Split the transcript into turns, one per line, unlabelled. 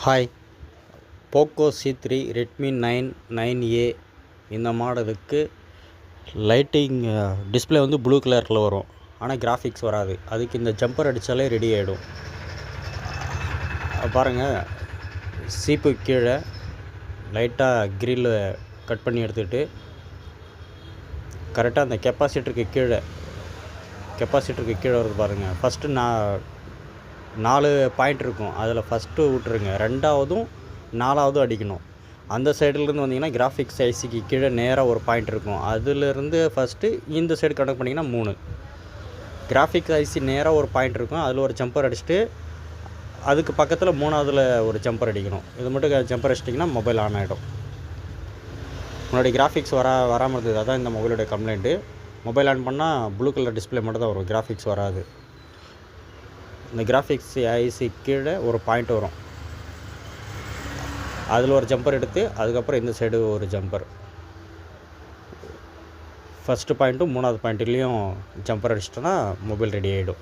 Hi, Poco C3 Redmi 9A இந்த மாடலுக்கு lighting display வந்து ப்ளூ கலரில் வரும். ஆனால் கிராஃபிக்ஸ் வராது. அதுக்கு இந்த ஜம்பர் அடித்தாலே ரெடி ஆகிடும். பாருங்கள், சீப்பு கீழே லைட்டாக கிரில் கட் பண்ணி எடுத்துகிட்டு கரெக்டாக அந்த கெப்பாசிட்டருக்கு கீழே வருது பாருங்கள். ஃபஸ்ட்டு 4 பாயிண்ட் இருக்கும். அதில் ஃபஸ்ட்டு விட்டுருங்க, 2ஆவதும் 4ஆவதும் அடிக்கணும். அந்த சைடுலேருந்து வந்தீங்கன்னா கிராஃபிக்ஸ் ஐசிக்கு கீழே நேராக ஒரு பாயிண்ட் இருக்கும். அதிலேருந்து ஃபஸ்ட்டு இந்த சைடு கனெக்ட் பண்ணிங்கன்னா 3 கிராஃபிக்ஸ் ஐசி நேராக ஒரு பாயிண்ட் இருக்கும். அதில் ஒரு ஜம்பர் அடிச்சுட்டு அதுக்கு பக்கத்தில் 3ஆவதில் ஒரு ஜம்பர் அடிக்கணும். இது மட்டும் ஜம்பர் அடிச்சிட்டிங்கன்னா மொபைல் ஆன் ஆகிடும். உன்னுடைய கிராஃபிக்ஸ் வராமல் இருந்தது. அதான் இந்த மொபைலுடைய கம்ப்ளைண்ட்டு. மொபைல் ஆன் பண்ணால் ப்ளூ கலர் டிஸ்பிளே மட்டும் தான் வரும், கிராஃபிக்ஸ் வராது. இந்த கிராஃபிக்ஸ் ஐசி கீழே ஒரு பாயிண்ட் வரும். அதில் ஒரு ஜம்பர் எடுத்து அதுக்கப்புறம் இந்த சைடு ஒரு ஜம்பர், ஃபஸ்ட்டு பாயிண்ட்டும் 3ஆவது பாயிண்ட்லேயும் ஜம்பர் அடிச்சிட்டோன்னா மொபைல் ரெடி ஆகிடும்.